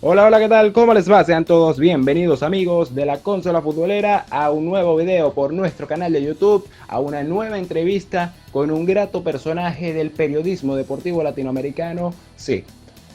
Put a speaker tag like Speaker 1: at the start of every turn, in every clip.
Speaker 1: Hola, hola, ¿qué tal? ¿Cómo les va? Sean todos bienvenidos amigos de la consola futbolera a un nuevo video por nuestro canal de YouTube, a una nueva entrevista con un grato personaje del periodismo deportivo latinoamericano, sí,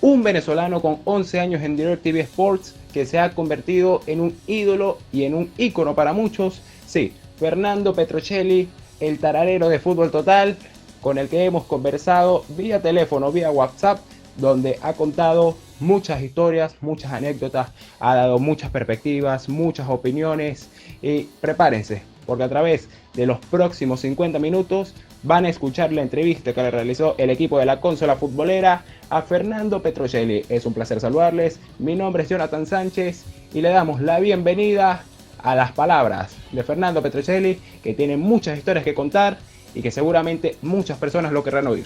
Speaker 1: un venezolano con 11 años en DirecTV Sports que se ha convertido en un ídolo y en un ícono para muchos, sí, Fernando Petrocelli, el tararero de Fútbol Total, con el que hemos conversado vía teléfono, vía WhatsApp, donde ha contado muchas historias, muchas anécdotas, ha dado muchas perspectivas, muchas opiniones y prepárense, porque a través de los próximos 50 minutos van a escuchar la entrevista que le realizó el equipo de la consola futbolera a Fernando Petrocelli. Es un placer saludarles, mi nombre es Jonathan Sánchez y le damos la bienvenida a las palabras de Fernando Petrocelli, que tiene muchas historias que contar y que seguramente muchas personas lo querrán oír.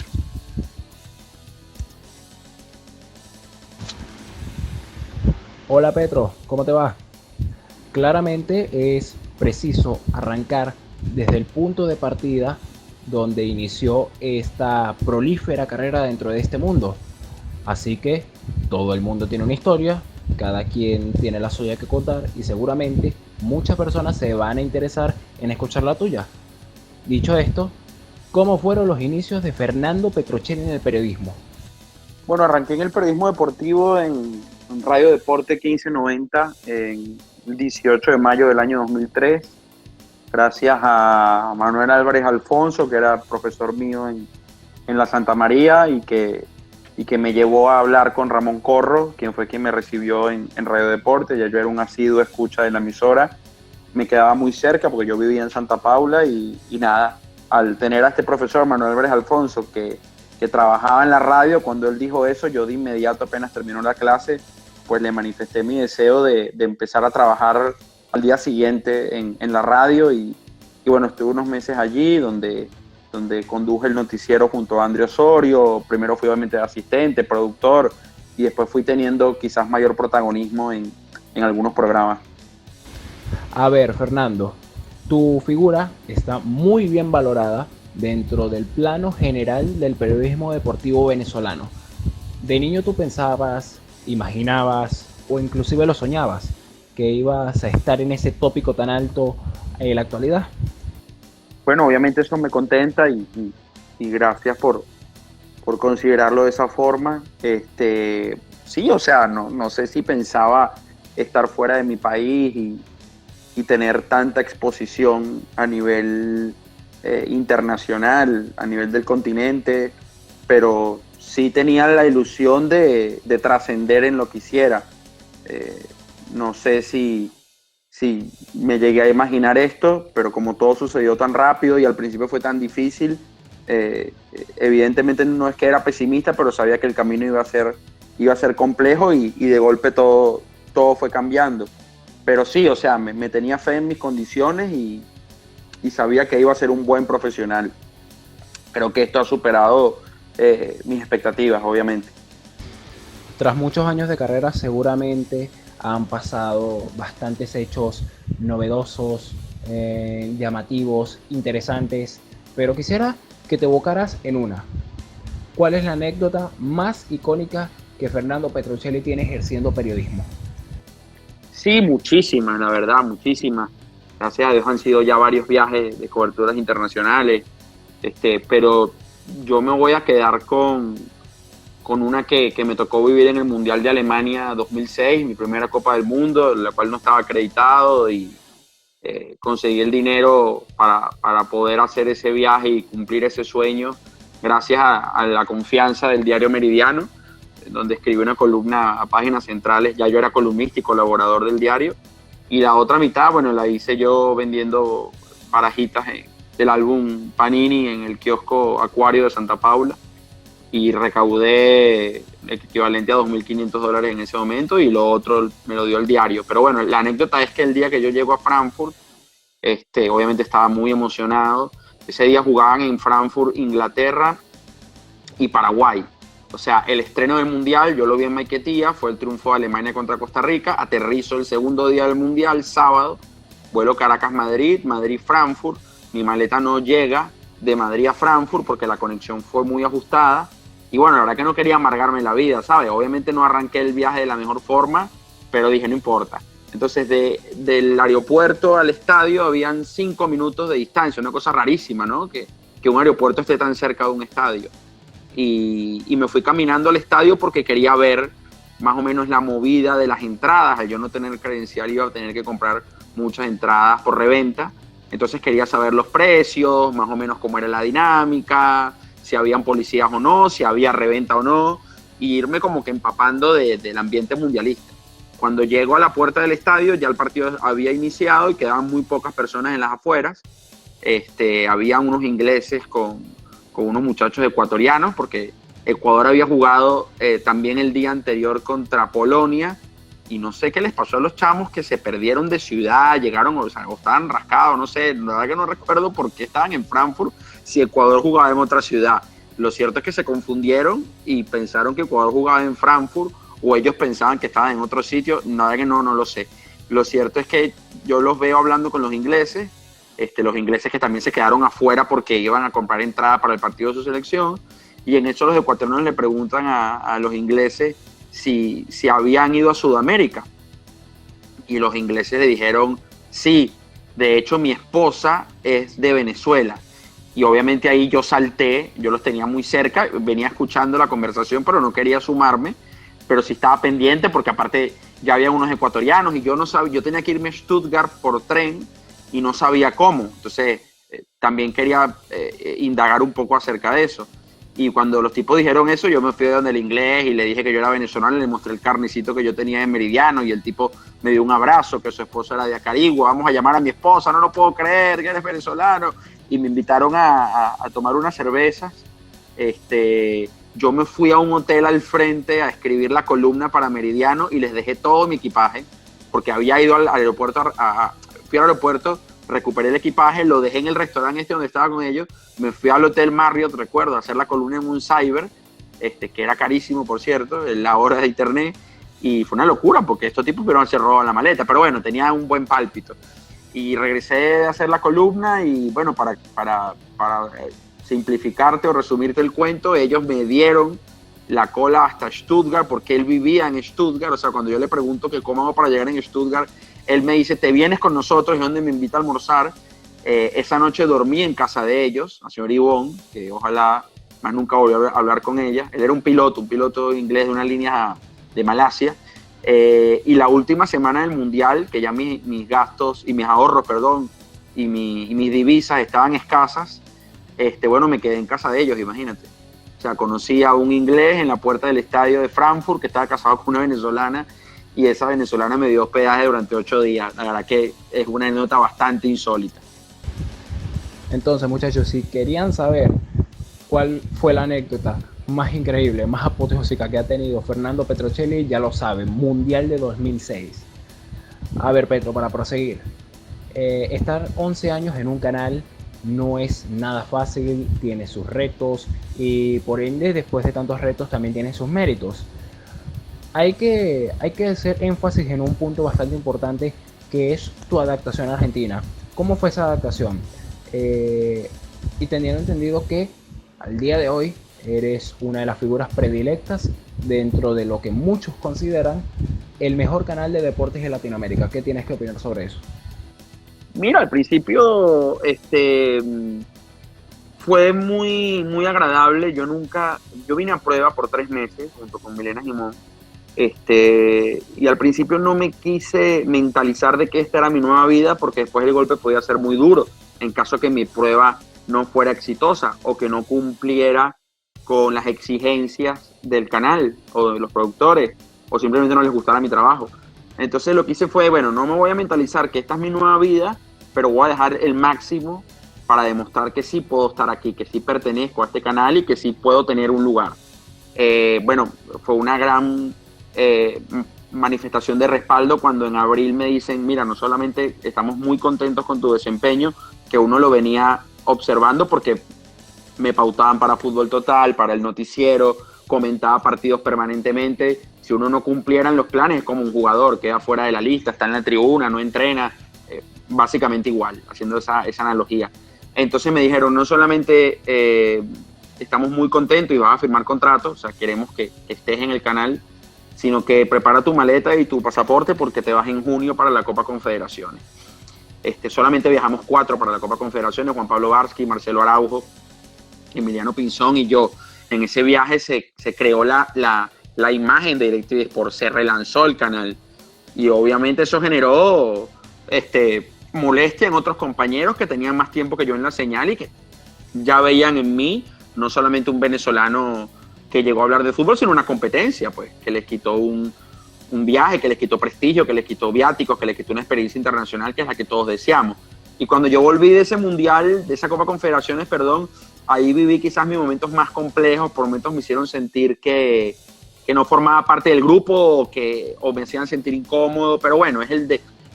Speaker 1: Hola Petro, ¿cómo te va? Claramente es preciso arrancar desde el punto de partida donde inició esta prolífera carrera dentro de este mundo. Así que todo el mundo tiene una historia, cada quien tiene la suya que contar y seguramente muchas personas se van a interesar en escuchar la tuya. Dicho esto, ¿cómo fueron los inicios de Fernando Petrocelli en el periodismo?
Speaker 2: Bueno, arranqué en el periodismo deportivo en Radio Deporte 1590 en el 18 de mayo del año 2003, gracias a Manuel Álvarez Alfonso, que era profesor mío en la Santa María y que me llevó a hablar con Ramón Corro, quien fue quien me recibió en Radio Deporte. Ya yo era un asiduo escucha de la emisora, me quedaba muy cerca porque yo vivía en Santa Paula y nada, al tener a este profesor Manuel Álvarez Alfonso que trabajaba en la radio, cuando él dijo eso, yo de inmediato apenas terminó la clase, pues le manifesté mi deseo de empezar a trabajar al día siguiente en la radio y bueno, estuve unos meses allí donde conduje el noticiero junto a André Osorio. Primero fui obviamente asistente, productor y después fui teniendo quizás mayor protagonismo en algunos programas.
Speaker 1: A ver, Fernando, tu figura está muy bien valorada dentro del plano general del periodismo deportivo venezolano. De niño tú pensabas, imaginabas o inclusive lo soñabas que ibas a estar en ese tópico tan alto en la actualidad.
Speaker 2: Bueno, obviamente eso me contenta y gracias por considerarlo de esa forma. Sí, o sea, no sé si pensaba estar fuera de mi país y tener tanta exposición a nivel internacional, a nivel del continente, pero sí tenía la ilusión de trascender en lo que hiciera. Eh, no sé si me llegué a imaginar esto, pero como todo sucedió tan rápido y al principio fue tan difícil, evidentemente no es que era pesimista, pero sabía que el camino iba a ser complejo y de golpe todo fue cambiando. Pero sí, o sea, me tenía fe en mis condiciones y sabía que iba a ser un buen profesional. Creo que esto ha superado mis expectativas, obviamente.
Speaker 1: Tras muchos años de carrera seguramente han pasado bastantes hechos novedosos, llamativos, interesantes, pero quisiera que te evocaras en una. ¿Cuál es la anécdota más icónica que Fernando Petrocelli tiene ejerciendo periodismo?
Speaker 2: Sí, muchísimas, la verdad, muchísimas. Gracias a Dios han sido ya varios viajes de coberturas internacionales, pero yo me voy a quedar con una que me tocó vivir en el Mundial de Alemania 2006, mi primera Copa del Mundo, la cual no estaba acreditado y conseguí el dinero para poder hacer ese viaje y cumplir ese sueño gracias a la confianza del diario Meridiano, donde escribí una columna a páginas centrales. Ya yo era columnista y colaborador del diario, y la otra mitad, bueno, la hice yo vendiendo barajitas del álbum Panini en el kiosco Acuario de Santa Paula, y recaudé el equivalente a $2.500 en ese momento, y lo otro me lo dio el diario. Pero bueno, la anécdota es que el día que yo llego a Frankfurt, obviamente estaba muy emocionado. Ese día jugaban en Frankfurt Inglaterra y Paraguay. O sea, el estreno del Mundial, yo lo vi en Maiquetía, fue el triunfo de Alemania contra Costa Rica. Aterrizo el segundo día del Mundial, sábado, vuelo Caracas-Madrid, Madrid-Frankfurt. Mi maleta no llega de Madrid a Frankfurt porque la conexión fue muy ajustada. Y bueno, la verdad que no quería amargarme la vida, ¿sabes? Obviamente no arranqué el viaje de la mejor forma, pero dije, no importa. Entonces, del aeropuerto al estadio habían 5 minutos de distancia, una cosa rarísima, ¿no? Que un aeropuerto esté tan cerca de un estadio. Y me fui caminando al estadio porque quería ver más o menos la movida de las entradas. Al yo no tener credencial iba a tener que comprar muchas entradas por reventa. Entonces quería saber los precios, más o menos cómo era la dinámica, si habían policías o no, si había reventa o no, y irme como que empapando del ambiente mundialista. Cuando llego a la puerta del estadio, ya el partido había iniciado y quedaban muy pocas personas en las afueras. Había unos ingleses con unos muchachos ecuatorianos, porque Ecuador había jugado también el día anterior contra Polonia, y no sé qué les pasó a los chamos que se perdieron de ciudad, llegaron, o estaban rascados, no sé, la verdad que no recuerdo por qué estaban en Frankfurt si Ecuador jugaba en otra ciudad. Lo cierto es que se confundieron y pensaron que Ecuador jugaba en Frankfurt, o ellos pensaban que estaban en otro sitio, nada que no lo sé. Lo cierto es que yo los veo hablando con los ingleses que también se quedaron afuera porque iban a comprar entrada para el partido de su selección, y en eso los ecuatorianos le preguntan a los ingleses si habían ido a Sudamérica, y los ingleses le dijeron sí, de hecho mi esposa es de Venezuela. Y obviamente ahí yo salté, yo los tenía muy cerca, venía escuchando la conversación, pero no quería sumarme, pero sí estaba pendiente porque aparte ya había unos ecuatorianos y yo no sabía, yo tenía que irme a Stuttgart por tren y no sabía cómo. Entonces también quería indagar un poco acerca de eso. Y cuando los tipos dijeron eso, yo me fui de donde el inglés y le dije que yo era venezolano, y le mostré el carnicito que yo tenía en Meridiano, y el tipo me dio un abrazo, que su esposa era de Acarigua. Vamos a llamar a mi esposa, no lo puedo creer, que eres venezolano. Y me invitaron a tomar unas cervezas. Yo me fui a un hotel al frente a escribir la columna para Meridiano y les dejé todo mi equipaje, porque había ido al aeropuerto, fui al aeropuerto, recuperé el equipaje, lo dejé en el restaurante donde estaba con ellos, me fui al Hotel Marriott, recuerdo, a hacer la columna en un cyber, que era carísimo, por cierto, en la hora de internet, y fue una locura, porque estos tipos pero se robaban la maleta, pero bueno, tenía un buen pálpito. Y regresé a hacer la columna, y bueno, para simplificarte o resumirte el cuento, ellos me dieron la cola hasta Stuttgart, porque él vivía en Stuttgart. O sea, cuando yo le pregunto que cómo hago para llegar en Stuttgart, él me dice, te vienes con nosotros, y donde me invita a almorzar. Esa noche dormí en casa de ellos, la señora Ivonne, que ojalá más nunca volví a hablar con ella. Él era un piloto inglés de una línea de Malasia. Y la última semana del Mundial, que ya mis gastos y mis ahorros, y mis divisas estaban escasas, bueno, me quedé en casa de ellos, imagínate. O sea, conocí a un inglés en la puerta del estadio de Frankfurt que estaba casado con una venezolana, y esa venezolana me dio hospedaje durante 8 días. La verdad que es una anécdota bastante insólita.
Speaker 1: Entonces, muchachos, si querían saber cuál fue la anécdota más increíble, más apoteósica que ha tenido Fernando Petrocelli, ya lo saben, Mundial de 2006. A ver, Petro, para proseguir. Estar 11 años en un canal no es nada fácil, tiene sus retos, y por ende, después de tantos retos, también tiene sus méritos. Hay que hacer énfasis en un punto bastante importante, que es tu adaptación a Argentina. ¿Cómo fue esa adaptación? Y teniendo entendido que al día de hoy eres una de las figuras predilectas dentro de lo que muchos consideran el mejor canal de deportes de Latinoamérica. ¿Qué tienes que opinar sobre eso?
Speaker 2: Mira, al principio fue muy, muy agradable. Yo vine a prueba por 3 meses junto con Milena Gimón. Y al principio no me quise mentalizar de que esta era mi nueva vida, porque después el golpe podía ser muy duro en caso que mi prueba no fuera exitosa o que no cumpliera con las exigencias del canal o de los productores, o simplemente no les gustara mi trabajo. Entonces lo que hice fue, bueno, no me voy a mentalizar que esta es mi nueva vida, pero voy a dejar el máximo para demostrar que sí puedo estar aquí, que sí pertenezco a este canal y que sí puedo tener un lugar. Bueno, fue una gran manifestación de respaldo cuando en abril me dicen, mira, no solamente estamos muy contentos con tu desempeño, que uno lo venía observando porque me pautaban para Fútbol Total, para el noticiero, comentaba partidos permanentemente. Si uno no cumpliera en los planes, es como un jugador, queda fuera de la lista, está en la tribuna, no entrena, básicamente igual, haciendo esa analogía. Entonces me dijeron, no solamente estamos muy contentos y vas a firmar contrato, o sea, queremos que estés en el canal, sino que prepara tu maleta y tu pasaporte porque te vas en junio para la Copa Confederaciones. Solamente viajamos 4 para la Copa Confederaciones, Juan Pablo Varsky, Marcelo Araujo, Emiliano Pinzón y yo. En ese viaje se creó la imagen de DirecTV Sport, se relanzó el canal y obviamente eso generó molestia en otros compañeros que tenían más tiempo que yo en la señal y que ya veían en mí no solamente un venezolano que llegó a hablar de fútbol, sino una competencia, pues, que les quitó un viaje, que les quitó prestigio, que les quitó viáticos, que les quitó una experiencia internacional que es la que todos deseamos. Y cuando yo volví de ese mundial, de esa Copa Confederaciones, perdón, ahí viví quizás mis momentos más complejos, por momentos me hicieron sentir que no formaba parte del grupo o me hacían sentir incómodo, pero bueno,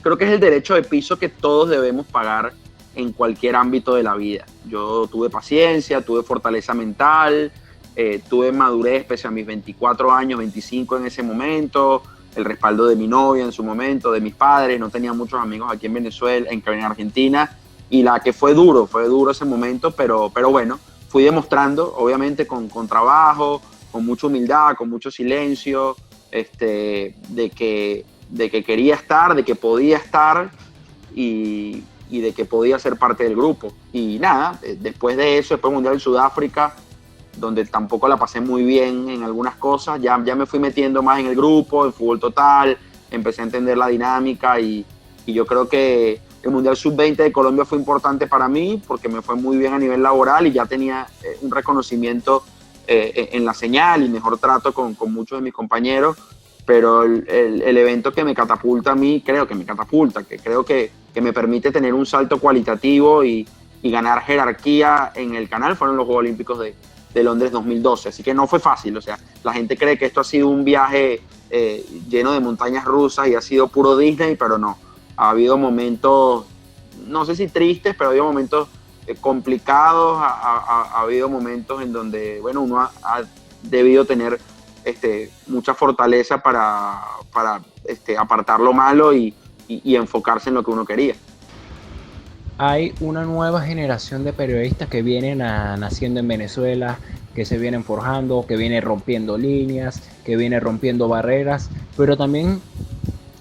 Speaker 2: creo que es el derecho de piso que todos debemos pagar en cualquier ámbito de la vida. Yo tuve paciencia, tuve fortaleza mental, tuve madurez pese a mis 24 años, 25 en ese momento, el respaldo de mi novia en su momento, de mis padres, no tenía muchos amigos aquí en Venezuela, en Argentina, y la que fue duro ese momento, pero bueno, fui demostrando, obviamente con trabajo, con mucha humildad, con mucho silencio, de que quería estar, de que podía estar y de que podía ser parte del grupo. Y nada, después de eso, después del Mundial en Sudáfrica, donde tampoco la pasé muy bien en algunas cosas, ya me fui metiendo más en el grupo, en fútbol total, empecé a entender la dinámica y yo creo que el Mundial Sub-20 de Colombia fue importante para mí porque me fue muy bien a nivel laboral y ya tenía un reconocimiento en la señal y mejor trato con muchos de mis compañeros, pero el evento que me catapulta a mí, creo que me permite tener un salto cualitativo y ganar jerarquía en el canal fueron los Juegos Olímpicos de Londres 2012, así que no fue fácil, o sea, la gente cree que esto ha sido un viaje lleno de montañas rusas y ha sido puro Disney, pero no, ha habido momentos, no sé si tristes, pero ha habido momentos complicados, ha habido momentos en donde, bueno, uno ha debido tener mucha fortaleza para apartar lo malo y enfocarse en lo que uno quería.
Speaker 1: Hay una nueva generación de periodistas que vienen naciendo en Venezuela, que se vienen forjando, que vienen rompiendo líneas, que vienen rompiendo barreras, pero también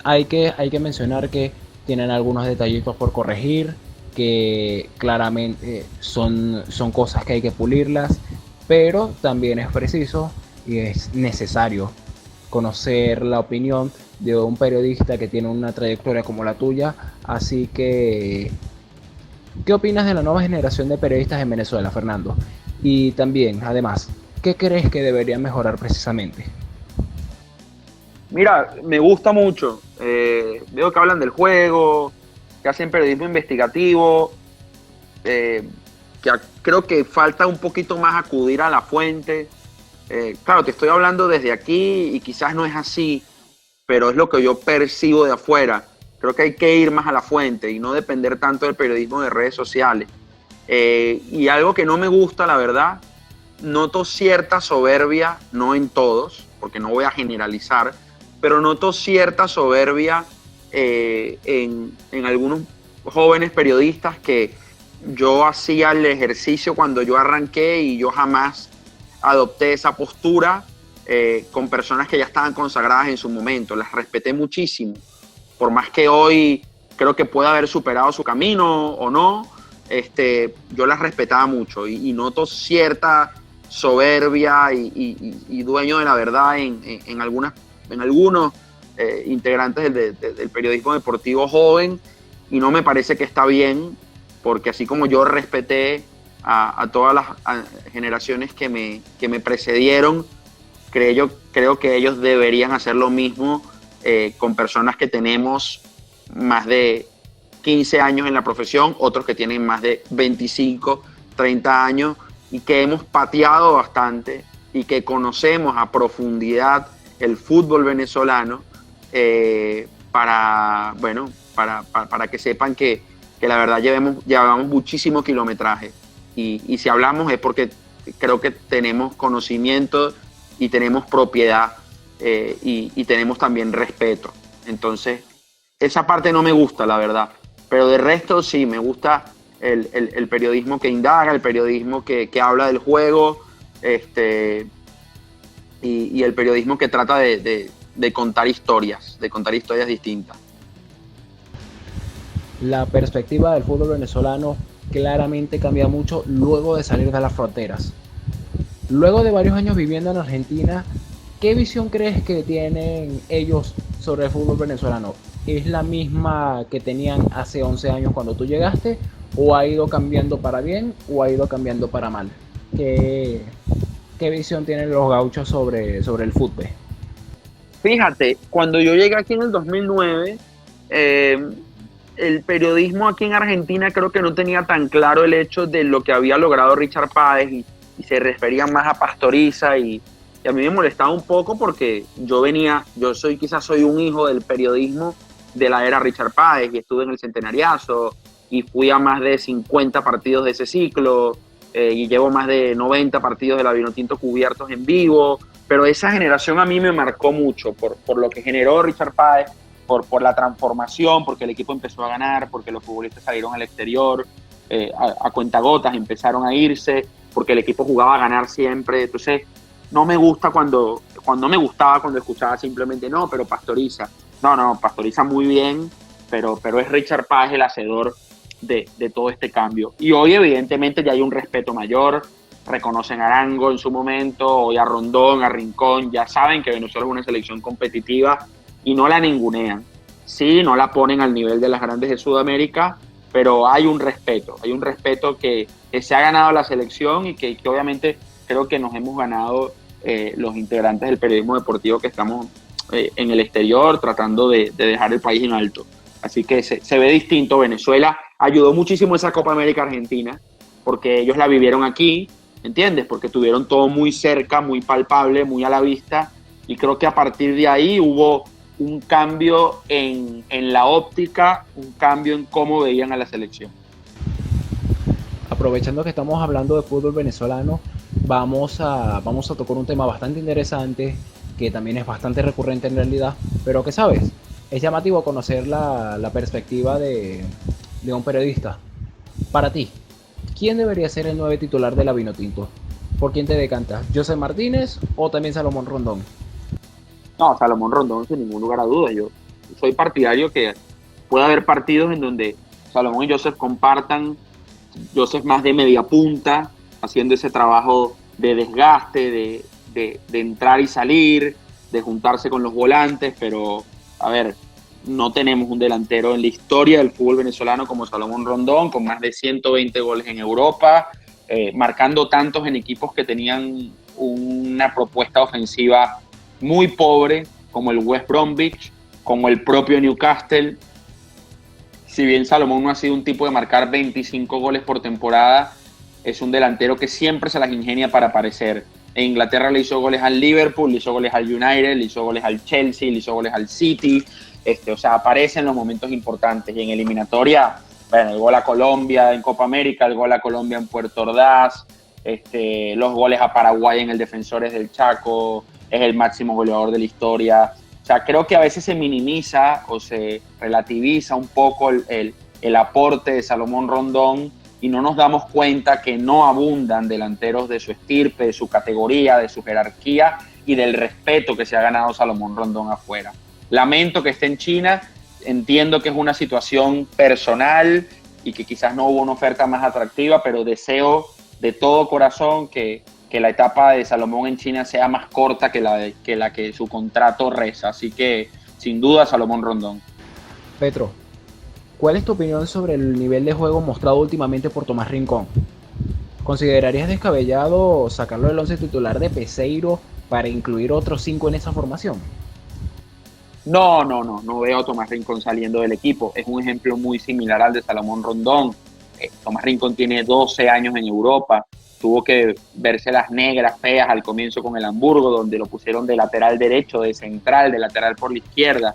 Speaker 1: hay que mencionar que tienen algunos detallitos por corregir, que claramente son cosas que hay que pulirlas, pero también es preciso y es necesario conocer la opinión de un periodista que tiene una trayectoria como la tuya. Así que, ¿qué opinas de la nueva generación de periodistas en Venezuela, Fernando? Y también, además, ¿qué crees que deberían mejorar precisamente?
Speaker 2: Mira, me gusta mucho. Veo que hablan del juego, que hacen periodismo investigativo, que creo que falta un poquito más acudir a la fuente. Claro, te estoy hablando desde aquí y quizás no es así, pero es lo que yo percibo de afuera. Creo que hay que ir más a la fuente y no depender tanto del periodismo de redes sociales. Y algo que no me gusta, la verdad, noto cierta soberbia, no en todos, porque no voy a generalizar, pero noto cierta soberbia en algunos jóvenes periodistas que yo hacía el ejercicio cuando yo arranqué y yo jamás adopté esa postura con personas que ya estaban consagradas en su momento. Las respeté muchísimo. Por más que hoy creo que pueda haber superado su camino o no, yo las respetaba mucho y noto cierta soberbia y dueño de la verdad en algunos integrantes del periodismo deportivo joven, y no me parece que está bien, porque así como yo respeté a todas las generaciones que me precedieron, creo que ellos deberían hacer lo mismo con personas que tenemos más de 15 años en la profesión, otros que tienen más de 25, 30 años y que hemos pateado bastante y que conocemos a profundidad el fútbol venezolano, para que sepan que la verdad llevamos muchísimo kilometraje y si hablamos es porque creo que tenemos conocimiento y tenemos propiedad y tenemos también respeto. Entonces, esa parte no me gusta, la verdad, pero de resto sí, me gusta el periodismo que indaga, el periodismo que habla del juego, este, y el periodismo que trata de contar historias distintas.
Speaker 1: La perspectiva del fútbol venezolano claramente cambia mucho luego de salir de las fronteras. Luego de varios años viviendo en Argentina, ¿qué visión crees que tienen ellos sobre el fútbol venezolano? ¿Es la misma que tenían hace 11 años cuando tú llegaste? ¿O ha ido cambiando para bien o ha ido cambiando para mal? ¿Qué visión tienen los gauchos sobre el fútbol?
Speaker 2: Fíjate, cuando yo llegué aquí en el 2009, el periodismo aquí en Argentina creo que no tenía tan claro el hecho de lo que había logrado Richard Páez y se referían más a Pastoriza y a mí me molestaba un poco porque quizás soy un hijo del periodismo de la era Richard Páez y estuve en el Centenariazo y fui a más de 50 partidos de ese ciclo y llevo más de 90 partidos de la Vinotinto cubiertos en vivo, pero esa generación a mí me marcó mucho por lo que generó Richard Páez, por la transformación, porque el equipo empezó a ganar, porque los futbolistas salieron al exterior, a cuentagotas empezaron a irse, porque el equipo jugaba a ganar siempre. Entonces, no me gusta cuando escuchaba simplemente, no, pero Pastoriza. No, Pastoriza muy bien, pero es Richard Páez el hacedor de todo este cambio. Y hoy, evidentemente, ya hay un respeto mayor, reconocen a Arango en su momento, hoy a Rondón, a Rincón, ya saben que Venezuela es una selección competitiva y no la ningunean. Sí, no la ponen al nivel de las grandes de Sudamérica, pero hay un respeto que se ha ganado la selección y que obviamente creo que nos hemos ganado los integrantes del periodismo deportivo que estamos en el exterior tratando de dejar el país en alto. Así que se ve distinto. Venezuela ayudó muchísimo esa Copa América Argentina porque ellos la vivieron aquí, ¿entiendes? Porque tuvieron todo muy cerca, muy palpable, muy a la vista y creo que a partir de ahí hubo un cambio en la óptica, un cambio en cómo veían a la selección.
Speaker 1: Aprovechando que estamos hablando de fútbol venezolano, vamos a tocar un tema bastante interesante, que también es bastante recurrente en realidad, pero que sabes, es llamativo conocer la perspectiva de un periodista. Para ti, ¿quién debería ser el 9 titular de la Vinotinto? ¿Por quién te decantas? ¿José Martínez o también Salomón Rondón?
Speaker 2: No, Salomón Rondón, sin ningún lugar a dudas. Yo soy partidario que puede haber partidos en donde Salomón y Joseph compartan, Joseph más de media punta, haciendo ese trabajo de desgaste, de entrar y salir, de juntarse con los volantes, pero a ver, no tenemos un delantero en la historia del fútbol venezolano como Salomón Rondón, con más de 120 goles en Europa, marcando tantos en equipos que tenían una propuesta ofensiva muy pobre, como el West Bromwich, como el propio Newcastle. Si bien Salomón no ha sido un tipo de marcar 25 goles por temporada, es un delantero que siempre se las ingenia para aparecer. En Inglaterra le hizo goles al Liverpool, le hizo goles al United, le hizo goles al Chelsea, le hizo goles al City. O sea, aparece en los momentos importantes. Y en eliminatoria, bueno, el gol a Colombia en Copa América, el gol a Colombia en Puerto Ordaz, los goles a Paraguay en el Defensores del Chaco, es el máximo goleador de la historia. O sea, creo que a veces se minimiza o se relativiza un poco el aporte de Salomón Rondón y no nos damos cuenta que no abundan delanteros de su estirpe, de su categoría, de su jerarquía y del respeto que se ha ganado Salomón Rondón afuera. Lamento que esté en China, entiendo que es una situación personal y que quizás no hubo una oferta más atractiva, pero deseo de todo corazón que la etapa de Salomón en China sea más corta que la que su contrato reza. Así que, sin duda, Salomón Rondón.
Speaker 1: Petro, ¿cuál es tu opinión sobre el nivel de juego mostrado últimamente por Tomás Rincón? ¿Considerarías descabellado sacarlo del 11 titular de Peseiro para incluir otros 5 en esa formación?
Speaker 2: No veo a Tomás Rincón saliendo del equipo. Es un ejemplo muy similar al de Salomón Rondón. Tomás Rincón tiene 12 años en Europa. Tuvo que verse las negras feas al comienzo con el Hamburgo, donde lo pusieron de lateral derecho, de central, de lateral por la izquierda.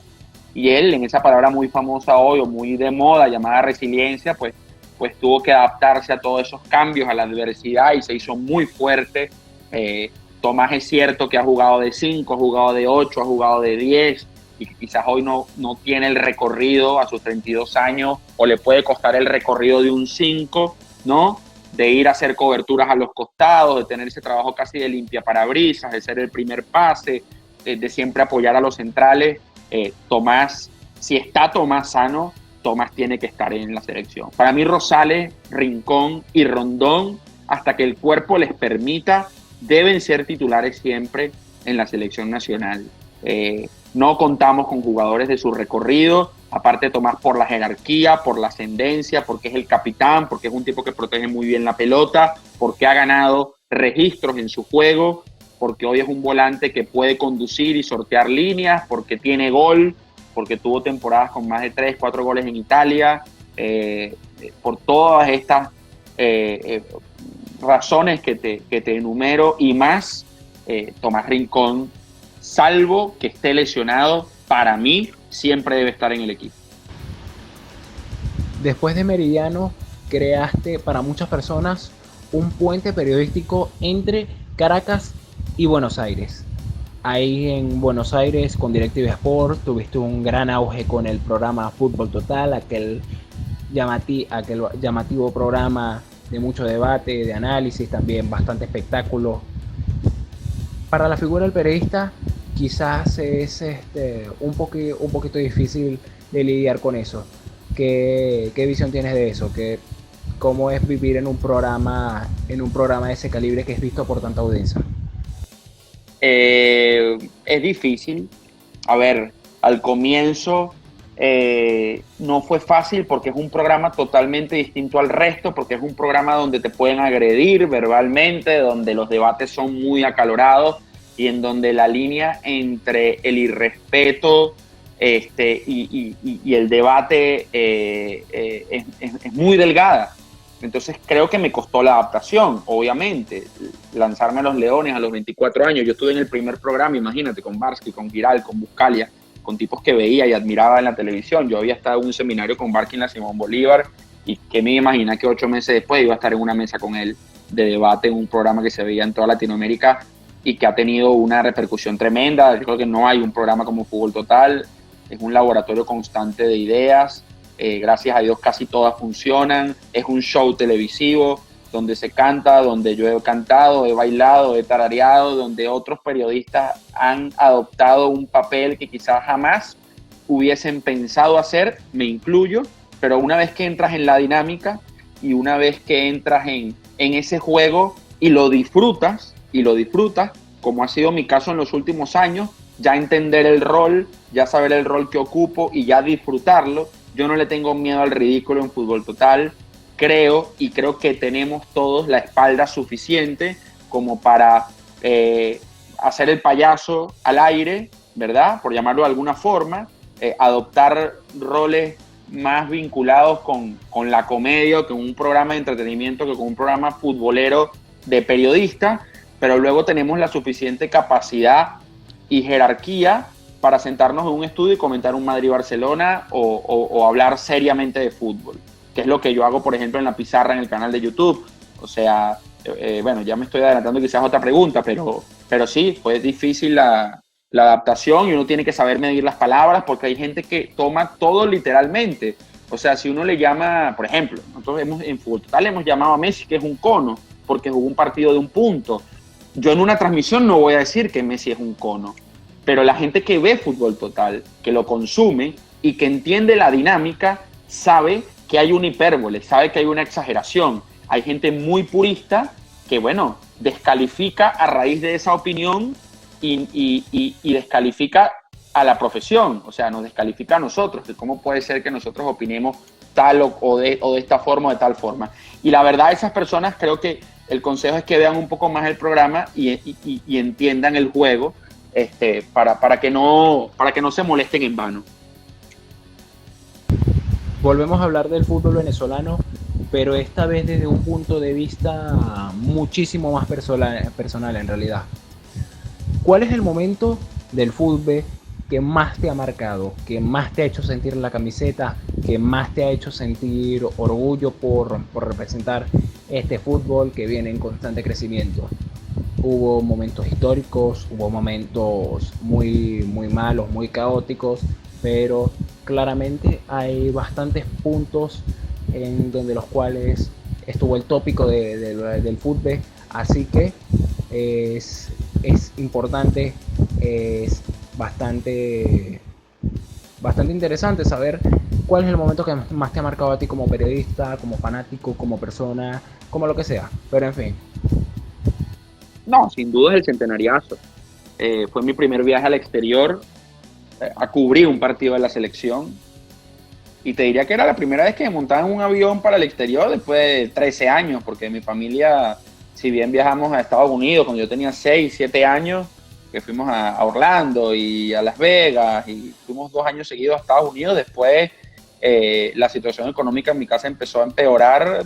Speaker 2: Y él, en esa palabra muy famosa hoy o muy de moda llamada resiliencia, pues tuvo que adaptarse a todos esos cambios, a la adversidad y se hizo muy fuerte. Tomás es cierto que ha jugado de 5, ha jugado de 8, ha jugado de 10 y que quizás hoy no tiene el recorrido a sus 32 años o le puede costar el recorrido de un 5, ¿no? de ir a hacer coberturas a los costados, de tener ese trabajo casi de limpia parabrisas, de ser el primer pase, de siempre apoyar a los centrales. Tomás, si está Tomás sano, Tomás tiene que estar en la selección. Para mí Rosales, Rincón y Rondón, hasta que el cuerpo les permita, deben ser titulares siempre en la selección nacional. No contamos con jugadores de su recorrido, aparte Tomás por la jerarquía, por la ascendencia, porque es el capitán, porque es un tipo que protege muy bien la pelota, porque ha ganado registros en su juego, porque hoy es un volante que puede conducir y sortear líneas, porque tiene gol, porque tuvo temporadas con más de 3, 4 goles en Italia, por todas estas razones que te enumero y más. Tomás Rincón, salvo que esté lesionado, para mí siempre debe estar en el equipo.
Speaker 1: Después de Meridiano, creaste para muchas personas un puente periodístico entre Caracas y Buenos Aires. Ahí en Buenos Aires con DirecTV Sport tuviste un gran auge con el programa Fútbol Total, aquel llamativo programa de mucho debate, de análisis, también bastante espectáculo. Para la figura del periodista quizás es un poquito difícil de lidiar con eso. ¿Qué visión tienes de eso? ¿Cómo es vivir en un programa de ese calibre que es visto por tanta audiencia?
Speaker 2: Es difícil. A ver, al comienzo no fue fácil porque es un programa totalmente distinto al resto, porque es un programa donde te pueden agredir verbalmente, donde los debates son muy acalorados y en donde la línea entre el irrespeto y el debate es muy delgada. Entonces creo que me costó la adaptación, obviamente, lanzarme a los Leones a los 24 años. Yo estuve en el primer programa, imagínate, con Barsky, con Giral, con Buscalia, con tipos que veía y admiraba en la televisión. Yo había estado en un seminario con Barsky en la Simón Bolívar y que me imagina que 8 meses después iba a estar en una mesa con él de debate en un programa que se veía en toda Latinoamérica y que ha tenido una repercusión tremenda. Yo creo que no hay un programa como Fútbol Total, es un laboratorio constante de ideas. Gracias a Dios casi todas funcionan, es un show televisivo donde se canta, donde yo he cantado, he bailado, he tarareado, donde otros periodistas han adoptado un papel que quizás jamás hubiesen pensado hacer, me incluyo, pero una vez que entras en la dinámica y una vez que entras en ese juego y lo disfrutas, como ha sido mi caso en los últimos años, ya entender el rol, ya saber el rol que ocupo y ya disfrutarlo. Yo no le tengo miedo al ridículo en Fútbol Total. Creo que tenemos todos la espalda suficiente como para hacer el payaso al aire, ¿verdad? Por llamarlo de alguna forma, adoptar roles más vinculados con la comedia, con un programa de entretenimiento, que con un programa futbolero de periodista, pero luego tenemos la suficiente capacidad y jerarquía para sentarnos en un estudio y comentar un Madrid-Barcelona o hablar seriamente de fútbol, que es lo que yo hago, por ejemplo, en la pizarra en el canal de YouTube. O sea, bueno, ya me estoy adelantando quizás a otra pregunta, pero sí, fue difícil la adaptación y uno tiene que saber medir las palabras porque hay gente que toma todo literalmente. O sea, si uno le llama, por ejemplo, nosotros en Fútbol Total hemos llamado a Messi que es un cono porque jugó un partido de un punto. Yo en una transmisión no voy a decir que Messi es un cono, pero la gente que ve Fútbol Total, que lo consume y que entiende la dinámica, sabe que hay una hipérbole, sabe que hay una exageración. Hay gente muy purista que, bueno, descalifica a raíz de esa opinión y descalifica a la profesión, o sea, nos descalifica a nosotros, de cómo puede ser que nosotros opinemos tal o de esta forma o de tal forma. Y la verdad, esas personas creo que el consejo es que vean un poco más el programa y entiendan el juego, para que no se molesten en vano.
Speaker 1: Volvemos a hablar del fútbol venezolano, pero esta vez desde un punto de vista muchísimo más personal en realidad. ¿Cuál es el momento del fútbol que más te ha marcado, que más te ha hecho sentir la camiseta, que más te ha hecho sentir orgullo por representar este fútbol que viene en constante crecimiento? Hubo momentos históricos, hubo momentos muy malos, muy caóticos, pero claramente hay bastantes puntos en donde los cuales estuvo el tópico del fútbol, así que es importante, es bastante interesante saber cuál es el momento que más te ha marcado a ti como periodista, como fanático, como persona, como lo que sea, pero en fin.
Speaker 2: No, sin duda es el centenariazo. Fue mi primer viaje al exterior a cubrir un partido de la selección. Y te diría que era la primera vez que me montaba en un avión para el exterior después de 13 años, porque mi familia, si bien viajamos a Estados Unidos cuando yo tenía 6, 7 años, que fuimos a Orlando y a Las Vegas, y fuimos 2 años seguidos a Estados Unidos, después la situación económica en mi casa empezó a empeorar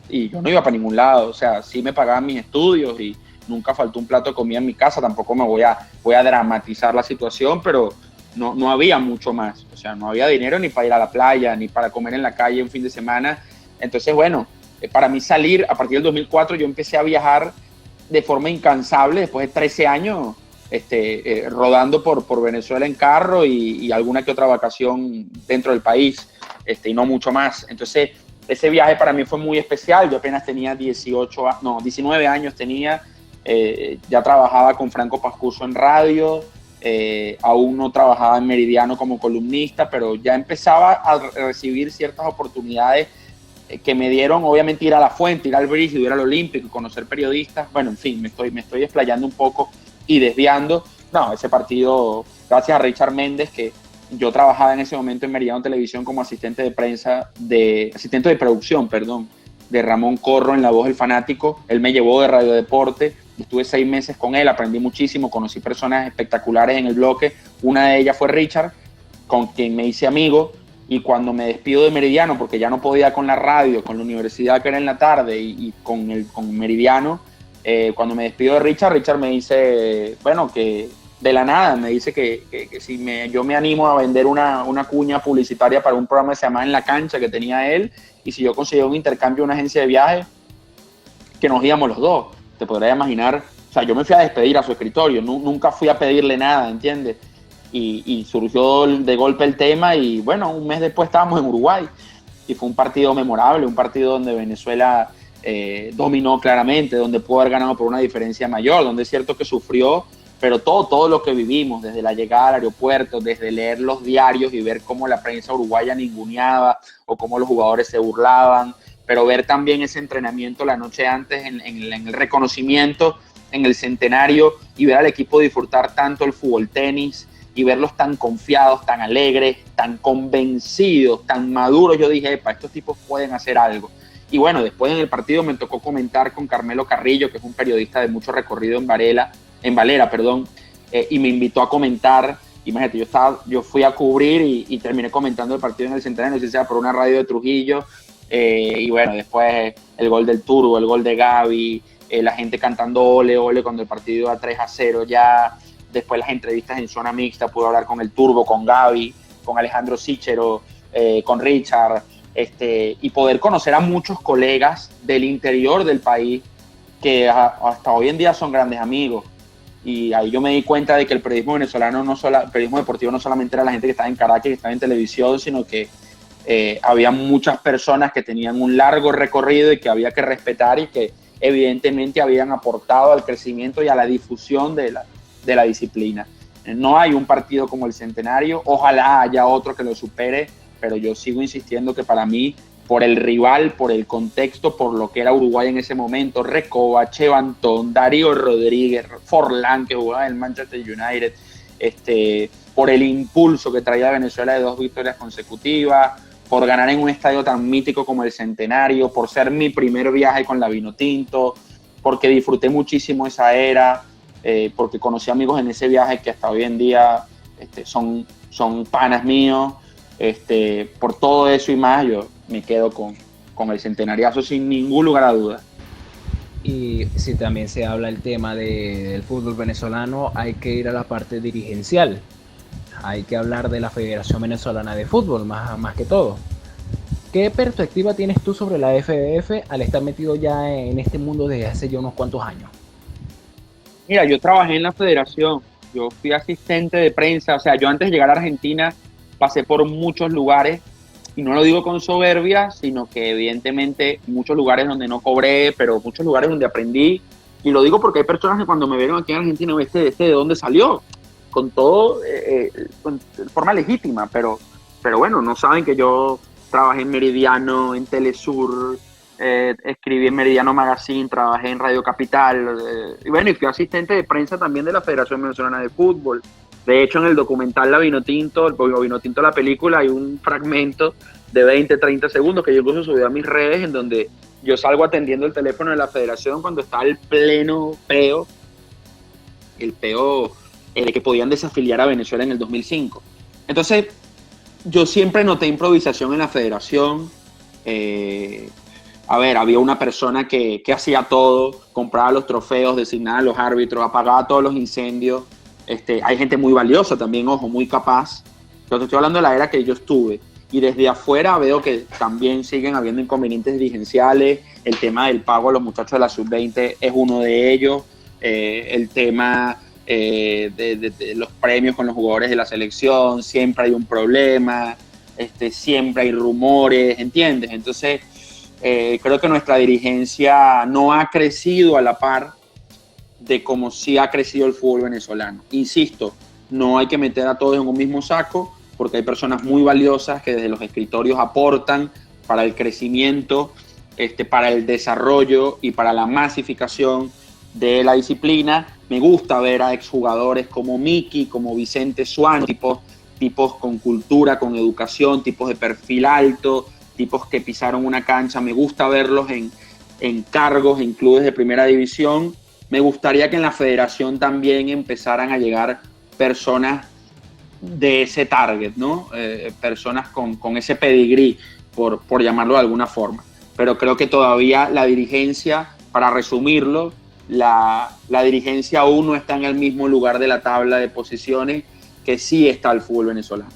Speaker 2: y yo no iba para ningún lado. O sea, sí me pagaban mis estudios y nunca faltó un plato de comida en mi casa, tampoco me voy a dramatizar la situación, pero no había mucho más. O sea, no había dinero ni para ir a la playa, ni para comer en la calle un fin de semana. Entonces, bueno, para mí salir, a partir del 2004 yo empecé a viajar de forma incansable, después de 13 años, rodando por Venezuela en carro y alguna que otra vacación dentro del país, y no mucho más. Entonces, ese viaje para mí fue muy especial. Yo apenas tenía 19 años tenía, ya trabajaba con Franco Pascuso en radio, aún no trabajaba en Meridiano como columnista, pero ya empezaba a recibir ciertas oportunidades que me dieron, obviamente, ir a la Fuente, ir al Brígido, ir al Olímpico, conocer periodistas. Bueno, en fin, me estoy explayando un poco y desviando. No, ese partido, gracias a Richard Méndez, que yo trabajaba en ese momento en Meridiano Televisión como asistente de producción, de Ramón Corro en La Voz del Fanático. Él me llevó de Radio Deporte, estuve 6 meses con él, aprendí muchísimo, conocí personas espectaculares en el bloque. Una de ellas fue Richard, con quien me hice amigo, y cuando me despido de Meridiano, porque ya no podía con la radio, con la universidad que era en la tarde y con Meridiano, cuando me despido de Richard me dice, bueno, que de la nada, me dice que si yo me animo a vender una cuña publicitaria para un programa que se llama En la Cancha, que tenía él, y si yo conseguía un intercambio en una agencia de viajes, que nos íbamos los dos. Te podrás imaginar, o sea, yo me fui a despedir a su escritorio, nunca fui a pedirle nada, ¿entiendes? Y surgió de golpe el tema y bueno, un mes después estábamos en Uruguay y fue un partido memorable, un partido donde Venezuela dominó claramente, donde pudo haber ganado por una diferencia mayor, donde es cierto que sufrió, pero todo lo que vivimos, desde la llegada al aeropuerto, desde leer los diarios y ver cómo la prensa uruguaya ninguneaba o cómo los jugadores se burlaban, pero ver también ese entrenamiento la noche antes en el reconocimiento, en el centenario, y ver al equipo disfrutar tanto el fútbol tenis y verlos tan confiados, tan alegres, tan convencidos, tan maduros. Yo dije, estos tipos pueden hacer algo. Y bueno, después en el partido me tocó comentar con Carmelo Carrillo, que es un periodista de mucho recorrido en Valera, y me invitó a comentar. Imagínate, yo fui a cubrir y terminé comentando el partido en el Centenario, no sé si sea por una radio de Trujillo, y bueno, después el gol del Turbo, el gol de Gaby, la gente cantando ole, ole cuando el partido iba 3-0 ya. Después las entrevistas en zona mixta, pude hablar con el Turbo, con Gaby, con Alejandro Sichero, con Richard, y poder conocer a muchos colegas del interior del país que hasta hoy en día son grandes amigos. Y ahí yo me di cuenta de que el periodismo venezolano, el periodismo deportivo no solamente era la gente que estaba en Caracas, que estaba en televisión, sino que había muchas personas que tenían un largo recorrido y que había que respetar y que evidentemente habían aportado al crecimiento y a la difusión de la disciplina. No hay un partido como el Centenario, ojalá haya otro que lo supere, pero yo sigo insistiendo que para mí, por el rival, por el contexto, por lo que era Uruguay en ese momento, Recoba, Chevantón, Darío Rodríguez, Forlán, que jugaba en el Manchester United, por el impulso que traía Venezuela de 2 victorias consecutivas, por ganar en un estadio tan mítico como el Centenario, por ser mi primer viaje con la Vinotinto, porque disfruté muchísimo esa era, porque conocí amigos en ese viaje que hasta hoy en día son panas míos. Por todo eso y más, yo me quedo con el centenariazo sin ningún lugar a dudas.
Speaker 1: Y si también se habla el tema del fútbol venezolano, hay que ir a la parte dirigencial. Hay que hablar de la Federación Venezolana de Fútbol, más que todo. ¿Qué perspectiva tienes tú sobre la FVF al estar metido ya en este mundo desde hace ya unos cuantos años?
Speaker 2: Mira, yo trabajé en la federación, yo fui asistente de prensa, o sea, yo antes de llegar a Argentina pasé por muchos lugares y no lo digo con soberbia, sino que evidentemente muchos lugares donde no cobré, pero muchos lugares donde aprendí, y lo digo porque hay personas que cuando me vieron aquí en Argentina, ¿este de dónde salió? Con todo, de forma legítima, pero bueno, no saben que yo trabajé en Meridiano, en Telesur, escribí en Meridiano Magazine, trabajé en Radio Capital, y bueno, y fui asistente de prensa también de la Federación Venezolana de Fútbol. De hecho, en el documental La Vinotinto, la película, hay un fragmento de 20, 30 segundos que yo incluso subí a mis redes, en donde yo salgo atendiendo el teléfono de la federación cuando estaba el pleno peo, de que podían desafiliar a Venezuela en el 2005. Entonces, yo siempre noté improvisación en la federación. Había una persona que hacía todo, compraba los trofeos, designaba a los árbitros, apagaba todos los incendios. Hay gente muy valiosa también, ojo, muy capaz. Entonces estoy hablando de la era que yo estuve. Y desde afuera veo que también siguen habiendo inconvenientes dirigenciales. El tema del pago a los muchachos de la sub-20 es uno de ellos. El tema de los premios con los jugadores de la selección, siempre hay un problema, siempre hay rumores, ¿entiendes? Entonces, creo que nuestra dirigencia no ha crecido a la par de como sí ha crecido el fútbol venezolano. Insisto, no hay que meter a todos en un mismo saco, porque hay personas muy valiosas que desde los escritorios aportan para el crecimiento, para el desarrollo y para la masificación de la disciplina. Me gusta ver a exjugadores como Miki, como Vicente Suárez, tipos con cultura, con educación, tipos de perfil alto, tipos que pisaron una cancha. Me gusta verlos en cargos, en clubes de primera división. Me gustaría que en la federación también empezaran a llegar personas de ese target, ¿no? Personas con ese pedigrí, por llamarlo de alguna forma. Pero creo que todavía la dirigencia, para resumirlo, la dirigencia aún no está en el mismo lugar de la tabla de posiciones que sí está el fútbol venezolano.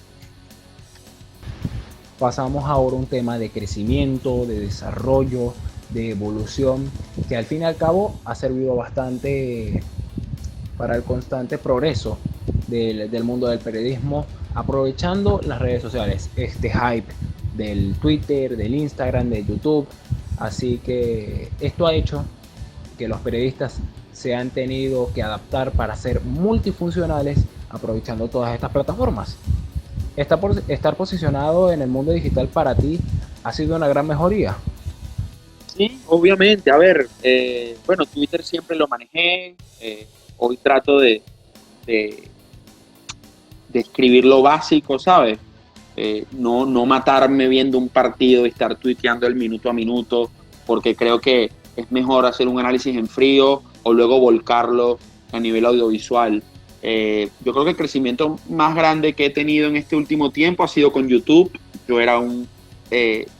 Speaker 1: Pasamos ahora a un tema de crecimiento, de desarrollo, de evolución, que al fin y al cabo ha servido bastante para el constante progreso del mundo del periodismo, aprovechando las redes sociales, este hype del Twitter, del Instagram, de YouTube. Así que esto ha hecho que los periodistas se han tenido que adaptar para ser multifuncionales, aprovechando todas estas plataformas. Estar posicionado en el mundo digital para ti ha sido una gran mejoría.
Speaker 2: Sí, obviamente. A ver, Twitter siempre lo manejé. Hoy trato de escribir lo básico, ¿sabes? No matarme viendo un partido y estar tuiteando el minuto a minuto, porque creo que es mejor hacer un análisis en frío o luego volcarlo a nivel audiovisual. Yo creo que el crecimiento más grande que he tenido en este último tiempo ha sido con YouTube. Yo era un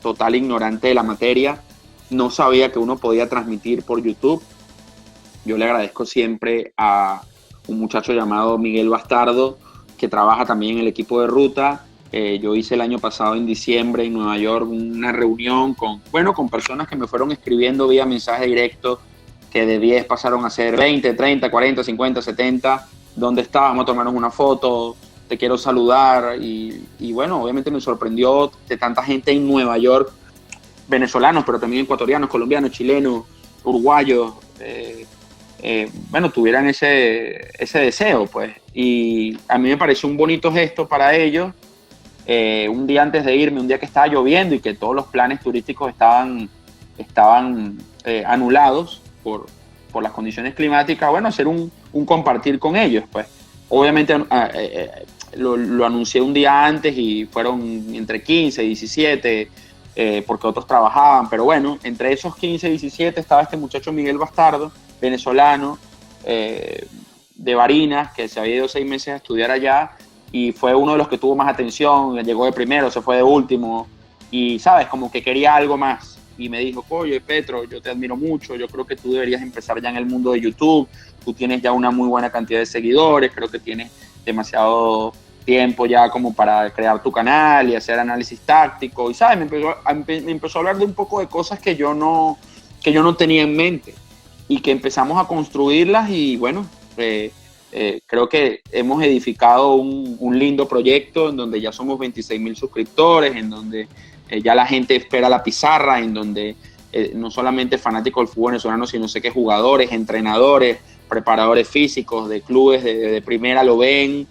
Speaker 2: total ignorante de la materia. No sabía que uno podía transmitir por YouTube. Yo le agradezco siempre a un muchacho llamado Miguel Bastardo, que trabaja también en el equipo de Ruta. Yo hice el año pasado, en diciembre, en Nueva York, una reunión con personas que me fueron escribiendo vía mensaje directo, que de 10 pasaron a ser 20, 30, 40, 50, 70. ¿Dónde estás? Vamos a tomarnos una foto, te quiero saludar. Y bueno, obviamente me sorprendió de tanta gente en Nueva York, venezolanos, pero también ecuatorianos, colombianos, chilenos, uruguayos, tuvieran ese deseo, pues. Y a mí me pareció un bonito gesto para ellos. Un día antes de irme, un día que estaba lloviendo y que todos los planes turísticos estaban anulados por las condiciones climáticas, hacer un compartir con ellos, pues. Obviamente lo anuncié un día antes y fueron entre 15 y 17, porque otros trabajaban, pero bueno, entre esos 15 y 17 estaba este muchacho Miguel Bastardo, venezolano, de Barinas, que se había ido 6 meses a estudiar allá, y fue uno de los que tuvo más atención. Llegó de primero, se fue de último, y sabes, como que quería algo más, y me dijo: oye, Petro, yo te admiro mucho, yo creo que tú deberías empezar ya en el mundo de YouTube, tú tienes ya una muy buena cantidad de seguidores, creo que tienes demasiado tiempo ya como para crear tu canal y hacer análisis táctico, y sabes, me empezó a hablar de un poco de cosas que yo no tenía en mente, y que empezamos a construirlas, y bueno, Creo que hemos edificado un lindo proyecto en donde ya somos 26,000 suscriptores, en donde ya la gente espera la pizarra, en donde no solamente fanáticos del fútbol venezolano, sino sé que jugadores, entrenadores, preparadores físicos de clubes de primera lo ven,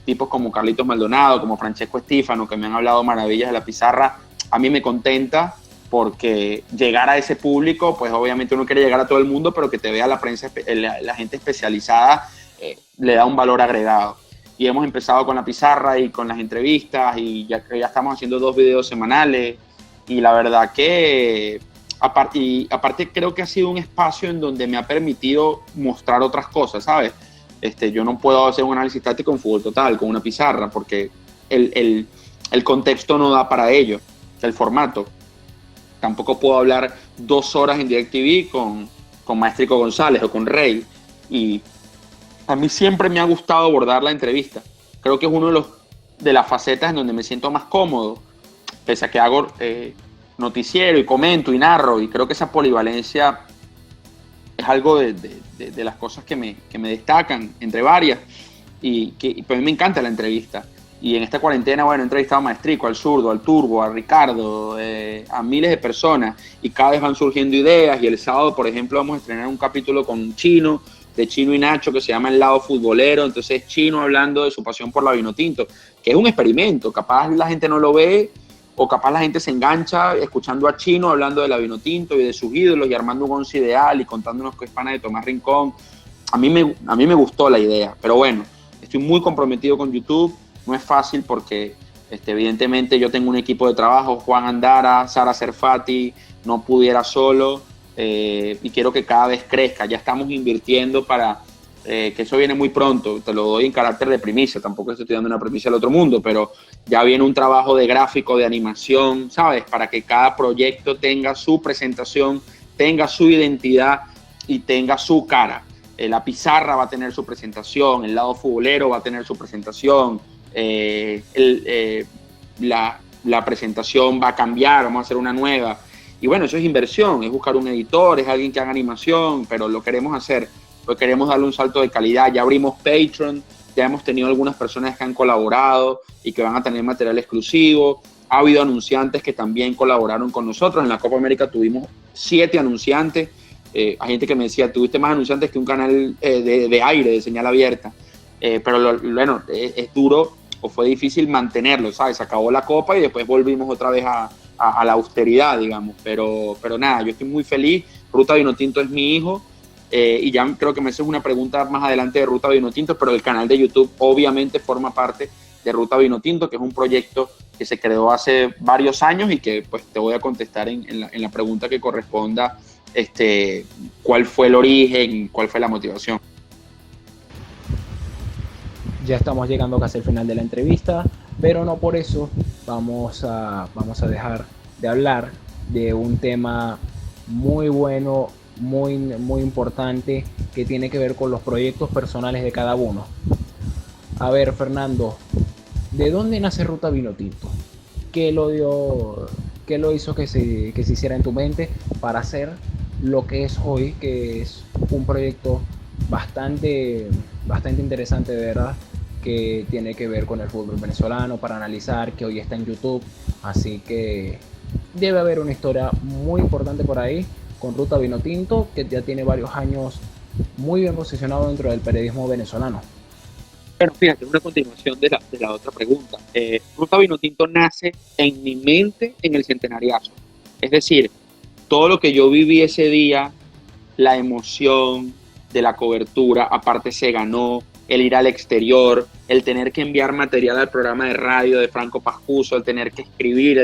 Speaker 2: tipos como Carlitos Maldonado, como Francesco Estífano, que me han hablado maravillas de la pizarra. A mí me contenta porque llegar a ese público, pues obviamente uno quiere llegar a todo el mundo, pero que te vea la prensa, la gente especializada, le da un valor agregado. Y hemos empezado con la pizarra y con las entrevistas, y ya estamos haciendo 2 videos semanales, y la verdad que aparte creo que ha sido un espacio en donde me ha permitido mostrar otras cosas, ¿sabes? Yo no puedo hacer un análisis táctico en Fútbol Total con una pizarra porque el contexto no da para ello, el formato. Tampoco puedo hablar 2 horas en DirecTV con Maestrico González o con Rey. Y a mí siempre me ha gustado abordar la entrevista. Creo que es uno de las facetas en donde me siento más cómodo, pese a que hago noticiero y comento y narro. Y creo que esa polivalencia es algo de las cosas que me destacan, entre varias. Y a mí me encanta la entrevista. Y en esta cuarentena, bueno, he entrevistado a Maestrico, al Zurdo, al Turbo, a Ricardo, a miles de personas, y cada vez van surgiendo ideas. Y el sábado, por ejemplo, vamos a estrenar un capítulo con un chino, de Chino y Nacho, que se llama El Lado Futbolero. Entonces, Chino hablando de su pasión por la Vinotinto, que es un experimento. Capaz la gente no lo ve, o capaz la gente se engancha escuchando a Chino hablando de la Vinotinto y de sus ídolos, y armando un once ideal y contándonos que es pana de Tomás Rincón. A mí me gustó la idea, pero bueno, estoy muy comprometido con YouTube. No es fácil porque evidentemente yo tengo un equipo de trabajo, Juan Andara, Sara Serfati, no pudiera solo, y quiero que cada vez crezca. Ya estamos invirtiendo para que eso viene muy pronto, te lo doy en carácter de primicia, tampoco estoy dando una primicia al otro mundo, pero ya viene un trabajo de gráfico, de animación, ¿sabes? Para que cada proyecto tenga su presentación, tenga su identidad y tenga su cara. La pizarra va a tener su presentación, el lado futbolero va a tener su presentación, la presentación va a cambiar, vamos a hacer una nueva. Y bueno, eso es inversión, es buscar un editor, es alguien que haga animación, pero lo queremos hacer, pues queremos darle un salto de calidad. Ya abrimos Patreon, ya hemos tenido algunas personas que han colaborado y que van a tener material exclusivo. Ha habido anunciantes que también colaboraron con nosotros. En la Copa América tuvimos 7 anunciantes. Hay gente que me decía, tuviste más anunciantes que un canal de aire, de señal abierta. Pero bueno, es duro, o fue difícil mantenerlo, ¿sabes? Se acabó la Copa y después volvimos otra vez a la austeridad, digamos. Pero nada, yo estoy muy feliz. Ruta Vinotinto es mi hijo. Y ya creo que me haces una pregunta más adelante de Ruta Vinotinto, pero el canal de YouTube obviamente forma parte de Ruta Vinotinto, que es un proyecto que se creó hace varios años y que pues te voy a contestar en la pregunta que corresponda, cuál fue el origen, cuál fue la motivación.
Speaker 1: Ya estamos llegando casi al final de la entrevista, pero no por eso vamos a dejar de hablar de un tema muy bueno, muy importante, que tiene que ver con los proyectos personales de cada uno. A ver, Fernando, ¿de dónde nace Ruta Vinotinto? ¿Qué lo hizo que se hiciera en tu mente para hacer lo que es hoy, que es un proyecto bastante interesante, de verdad, que tiene que ver con el fútbol venezolano, para analizar, que hoy está en YouTube? Así que debe haber una historia muy importante por ahí con Ruta Vinotinto, que ya tiene varios años muy bien posicionado dentro del periodismo venezolano.
Speaker 2: Bueno, fíjate, una continuación de la otra pregunta. Ruta Vinotinto nace en mi mente en el centenariazo. Es decir, todo lo que yo viví ese día, la emoción de la cobertura, aparte se ganó, el ir al exterior, el tener que enviar material al programa de radio de Franco Pascuso, el tener que escribir,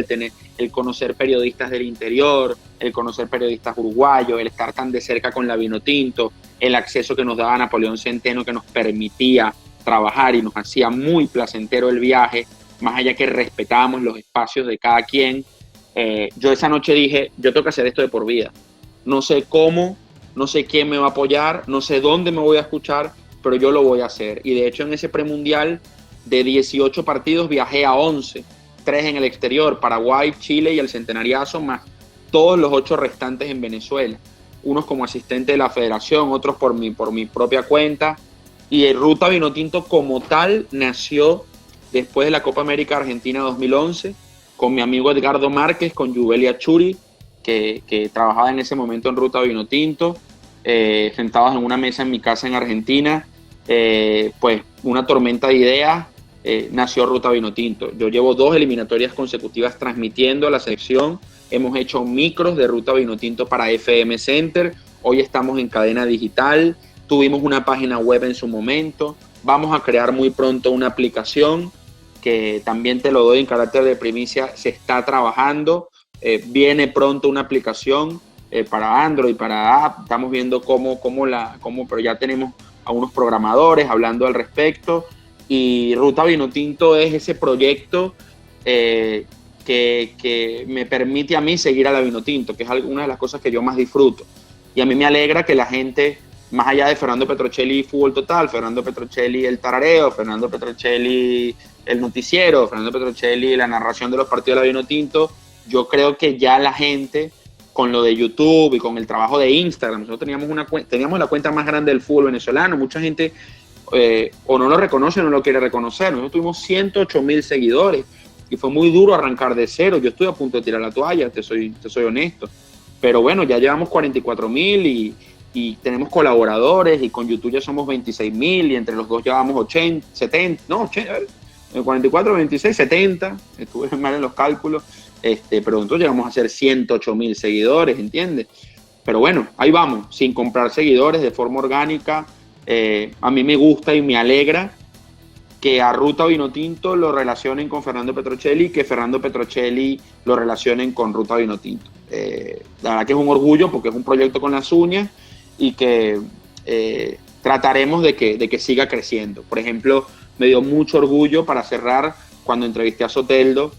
Speaker 2: el conocer periodistas del interior, el conocer periodistas uruguayos, el estar tan de cerca con la Vinotinto, el acceso que nos daba Napoleón Centeno, que nos permitía trabajar y nos hacía muy placentero el viaje, más allá que respetábamos los espacios de cada quien. Yo esa noche dije, yo tengo que hacer esto de por vida. No sé cómo, no sé quién me va a apoyar, no sé dónde me voy a escuchar, pero yo lo voy a hacer. Y de hecho en ese premundial de 18 partidos viajé a 11, 3 en el exterior, Paraguay, Chile y el Centenariazo, más todos los 8 restantes en Venezuela. Unos como asistente de la federación, otros por mi propia cuenta, Y el Ruta Vinotinto como tal nació después de la Copa América Argentina 2011, con mi amigo Edgardo Márquez, con Yubelia Churi, que trabajaba en ese momento en Ruta Vinotinto, sentados en una mesa en mi casa en Argentina, pues una tormenta de ideas, nació Ruta Vinotinto. Yo llevo 2 eliminatorias consecutivas transmitiendo a la selección, hemos hecho micros de Ruta Vinotinto para FM Center, hoy estamos en cadena digital, tuvimos una página web en su momento, vamos a crear muy pronto una aplicación que también te lo doy en carácter de primicia, se está trabajando, viene pronto una aplicación para Android, para App, estamos viendo cómo, pero ya tenemos a unos programadores hablando al respecto, y Ruta Vinotinto es ese proyecto que me permite a mí seguir a la Vinotinto, que es una de las cosas que yo más disfruto, y a mí me alegra que la gente, más allá de Fernando Petrocelli Fútbol Total, Fernando Petrocelli el tarareo, Fernando Petrocelli el noticiero, Fernando Petrocelli la narración de los partidos de la Vinotinto, yo creo que ya la gente, con lo de YouTube y con el trabajo de Instagram, nosotros teníamos la cuenta más grande del fútbol venezolano, mucha gente o no lo reconoce o no lo quiere reconocer, nosotros tuvimos 108,000 seguidores y fue muy duro arrancar de cero, yo estuve a punto de tirar la toalla, te soy honesto, pero bueno, ya llevamos 44,000 y tenemos colaboradores y con YouTube ya somos 26,000 y entre los dos llevamos 80, 70, no, 80, 44, 26, 70, estuve mal en los cálculos, pero nosotros llegamos a ser 108,000 seguidores, ¿entiendes? Pero bueno, ahí vamos, sin comprar seguidores, de forma orgánica. A mí me gusta y me alegra que a Ruta Vinotinto lo relacionen con Fernando Petrocelli y que Fernando Petrocelli lo relacionen con Ruta Vinotinto. La verdad que es un orgullo porque es un proyecto con las uñas y que trataremos de que siga creciendo. Por ejemplo, me dio mucho orgullo para cerrar cuando entrevisté a Soteldo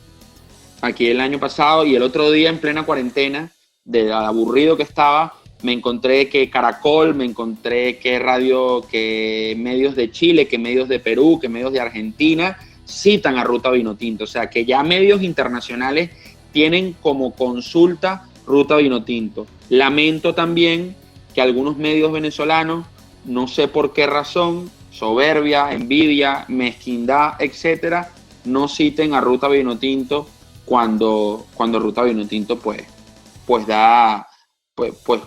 Speaker 2: aquí el año pasado y el otro día en plena cuarentena, de aburrido que estaba, me encontré que Caracol, me encontré que medios de Chile, que medios de Perú, que medios de Argentina citan a Ruta Vinotinto. O sea, que ya medios internacionales tienen como consulta Ruta Vinotinto. Lamento también que algunos medios venezolanos, no sé por qué razón, soberbia, envidia, mezquindad, etcétera, no citen a Ruta Vinotinto cuando Ruta Vinotinto pues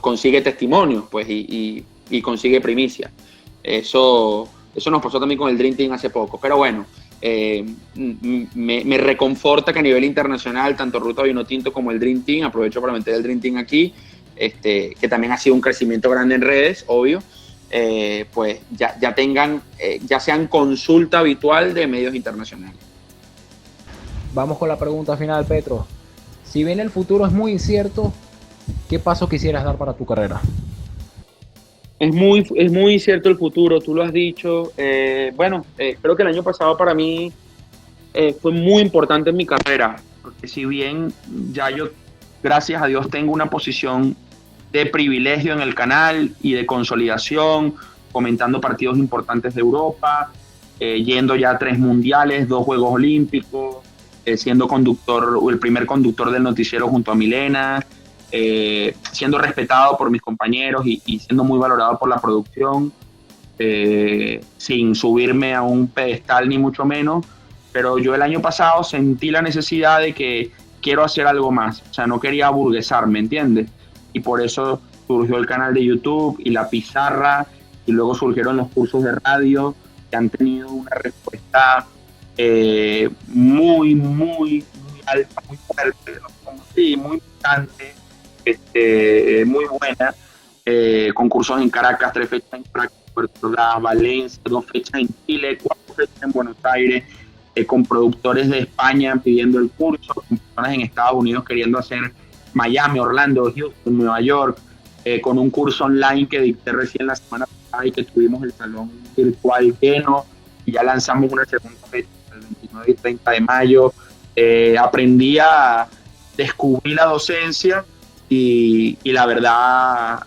Speaker 2: consigue testimonios pues, y consigue primicia. Eso nos pasó también con el Dream Team hace poco. Pero bueno, me reconforta que a nivel internacional, tanto Ruta Vinotinto como el Dream Team, aprovecho para meter el Dream Team aquí, que también ha sido un crecimiento grande en redes, obvio, pues ya sean consulta habitual de medios internacionales.
Speaker 1: Vamos con la pregunta final, Petro. Si bien el futuro es muy incierto, ¿qué paso quisieras dar para tu carrera?
Speaker 2: Es muy incierto el futuro, tú lo has dicho. Creo que el año pasado para mí fue muy importante en mi carrera, porque si bien ya yo, gracias a Dios, tengo una posición de privilegio en el canal y de consolidación, comentando partidos importantes de Europa, yendo ya a 3 mundiales, 2 Juegos Olímpicos, siendo el primer conductor del noticiero junto a Milena, siendo respetado por mis compañeros y siendo muy valorado por la producción, sin subirme a un pedestal ni mucho menos, pero yo el año pasado sentí la necesidad de que quiero hacer algo más, o sea, no quería aburguesarme, ¿entiendes? Y por eso surgió el canal de YouTube y la pizarra, y luego surgieron los cursos de radio que han tenido una respuesta muy alta, muy fuerte, sí, muy importante, muy buena, concursos en Caracas, 3 fechas en Caracas, Puerto La, Valencia, 2 fechas en Chile, 4 fechas en Buenos Aires, con productores de España pidiendo el curso, con personas en Estados Unidos queriendo hacer Miami, Orlando, Houston, Nueva York, con un curso online que dicté recién la semana pasada y que tuvimos el salón virtual lleno, y ya lanzamos una segunda fecha el 29 y 30 de mayo. Aprendí a descubrir la docencia y la verdad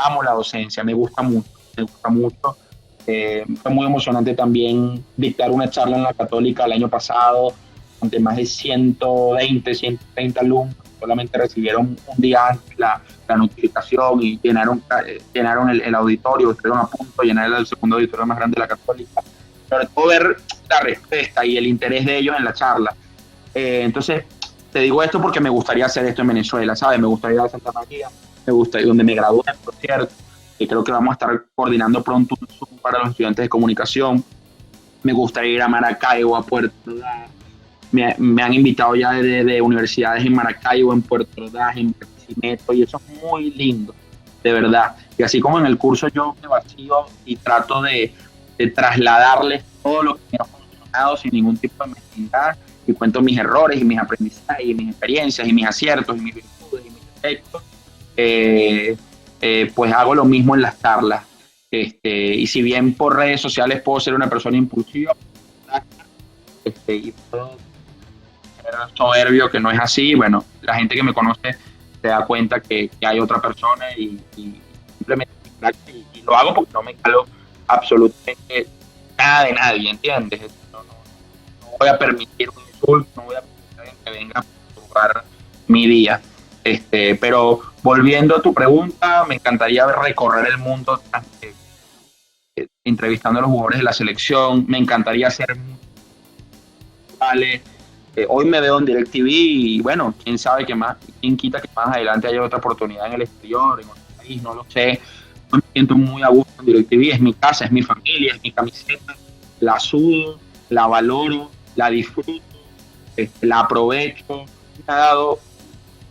Speaker 2: amo la docencia, me gusta mucho. Fue muy emocionante también dictar una charla en la Católica el año pasado ante más de 120, 130 alumnos, solamente recibieron un día antes la notificación y llenaron el auditorio, estuvieron a punto de llenar el segundo auditorio más grande de la Católica. Sobre todo ver la respuesta y el interés de ellos en la charla. Entonces, te digo esto porque me gustaría hacer esto en Venezuela, ¿sabes? Me gustaría ir a Santa María, me gustaría, donde me gradué, por cierto, y creo que vamos a estar coordinando pronto un Zoom para los estudiantes de comunicación. Me gustaría ir a Maracaibo, a Puerto Ordaz. Me han invitado ya de universidades en Maracaibo, en Puerto Ordaz, en Barquisimeto, y eso es muy lindo, de verdad. Y así como en el curso yo me vacío y trato de trasladarles todo lo que me ha funcionado sin ningún tipo de mezquindad, y cuento mis errores y mis aprendizajes y mis experiencias y mis aciertos y mis virtudes y mis defectos, pues hago lo mismo en las charlas. Y si bien por redes sociales puedo ser una persona impulsiva y puedo ser soberbio, que no es así, bueno, la gente que me conoce se da cuenta que hay otra persona y simplemente y lo hago porque no me calo absolutamente nada de nadie, ¿entiendes? No voy a permitir un insulto, no voy a permitir que venga a perturbar mi día. Pero volviendo a tu pregunta, me encantaría recorrer el mundo entrevistando a los jugadores de la selección, me encantaría hacer hoy me veo en DirecTV y bueno, quién sabe quién quita que más adelante haya otra oportunidad en el exterior, en otro país, no lo sé. Me siento muy a gusto en DirecTV, es mi casa, es mi familia, es mi camiseta, la sudo, la valoro, la disfruto, la aprovecho, me ha dado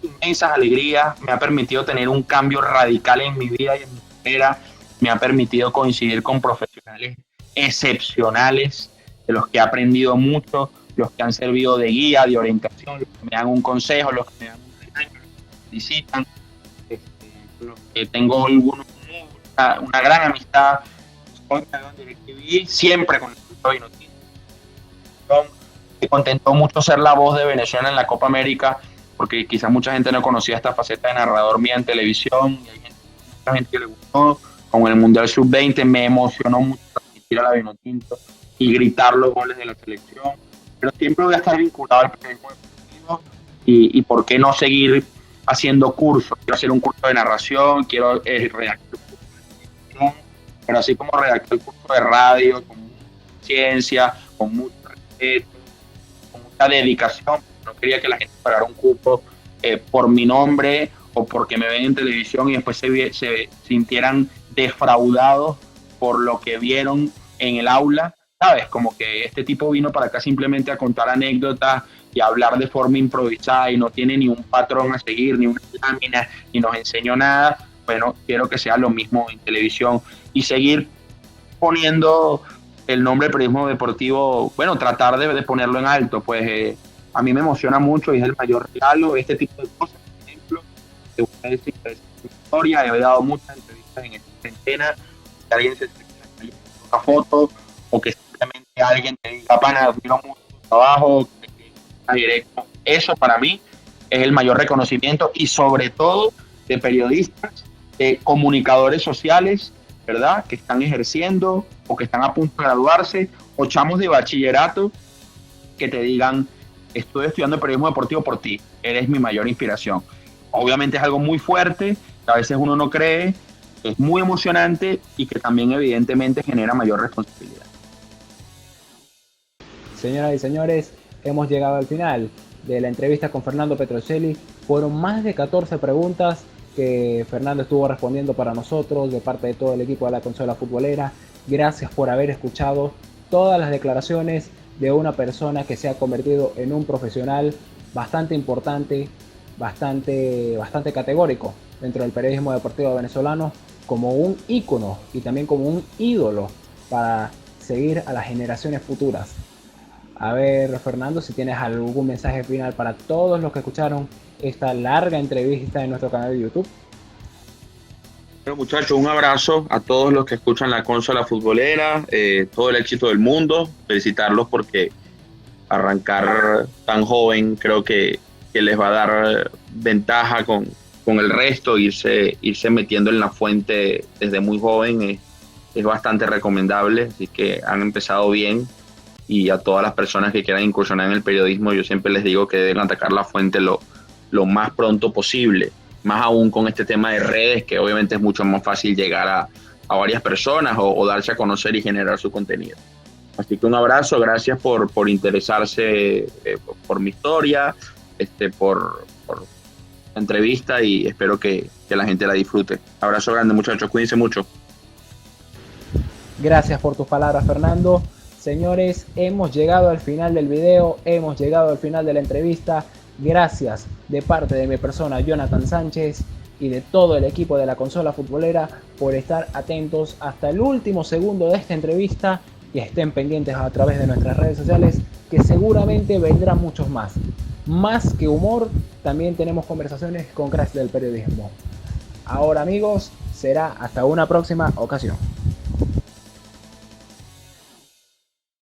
Speaker 2: inmensas alegrías, me ha permitido tener un cambio radical en mi vida y en mi carrera, me ha permitido coincidir con profesionales excepcionales, de los que he aprendido mucho, los que han servido de guía, de orientación, los que me dan un consejo, los que me dan un regaño, los que me felicitan, los que tengo una gran amistad. Hoy me veo en DirecTV, siempre con el grupo de noticias. Me contentó mucho ser la voz de Venezuela en la Copa América, porque quizás mucha gente no conocía esta faceta de narrador mía en televisión, y hay mucha gente que le gustó. Con el Mundial Sub-20 me emocionó mucho transmitir a la Vinotinto y gritar los goles de la selección, pero siempre voy a estar vinculado al periodismo deportivo y por qué no seguir haciendo cursos. Quiero hacer un curso de narración, quiero redactar un curso de televisión, pero así como redactar el curso de radio, con mucha ciencia, con mucho respeto, con mucha dedicación. No quería que la gente pagara un cupo por mi nombre o porque me ven en televisión y después se sintieran defraudados por lo que vieron en el aula, ¿sabes? Como que este tipo vino para acá simplemente a contar anécdotas y a hablar de forma improvisada y no tiene ni un patrón a seguir, ni una lámina, ni nos enseñó nada. Bueno, quiero que sea lo mismo en televisión y seguir poniendo el nombre periodismo deportivo, bueno, tratar de ponerlo en alto, pues a mí me emociona mucho y es el mayor regalo, este tipo de cosas. Por ejemplo, que ustedes se interesan en su historia, he dado muchas entrevistas en esta centena, que alguien se una foto o que simplemente alguien te diga, pana, admiro mucho tu trabajo, que te directo. Eso para mí es el mayor reconocimiento y sobre todo de periodistas, comunicadores sociales, ¿verdad? Que están ejerciendo o que están a punto de graduarse, o chamos de bachillerato que te digan, estoy estudiando periodismo deportivo por ti, eres mi mayor inspiración. Obviamente es algo muy fuerte, que a veces uno no cree, es muy emocionante y que también evidentemente genera mayor responsabilidad.
Speaker 1: Señoras y señores, hemos llegado al final de la entrevista con Fernando Petrocelli. Fueron más de 14 preguntas que Fernando estuvo respondiendo para nosotros de parte de todo el equipo de la Consola Futbolera. Gracias por haber escuchado todas las declaraciones de una persona que se ha convertido en un profesional bastante importante, bastante categórico dentro del periodismo deportivo venezolano, como un ícono y también como un ídolo para seguir a las generaciones futuras. A ver, Fernando, si tienes algún mensaje final para todos los que escucharon esta larga entrevista en nuestro canal de YouTube.
Speaker 2: Bueno, muchachos, un abrazo a todos los que escuchan la Consola Futbolera, todo el éxito del mundo, felicitarlos porque arrancar tan joven creo que les va a dar ventaja con el resto, irse metiendo en la fuente desde muy joven es bastante recomendable, así que han empezado bien. Y a todas las personas que quieran incursionar en el periodismo, yo siempre les digo que deben atacar la fuente lo lo más pronto posible, más aún con este tema de redes, que obviamente es mucho más fácil llegar a varias personas o darse a conocer y generar su contenido. Así que un abrazo, gracias por interesarse por mi historia, por la entrevista, y espero que la gente la disfrute. Abrazo grande, muchachos, cuídense mucho.
Speaker 1: Gracias por tus palabras, Fernando. Señores, hemos llegado al final del video, hemos llegado al final de la entrevista. Gracias de parte de mi persona, Jonathan Sánchez, y de todo el equipo de la Consola Futbolera por estar atentos hasta el último segundo de esta entrevista, y estén pendientes a través de nuestras redes sociales, que seguramente vendrán muchos más. Más que humor, también tenemos conversaciones con cracks del periodismo. Ahora, amigos, será hasta una próxima ocasión.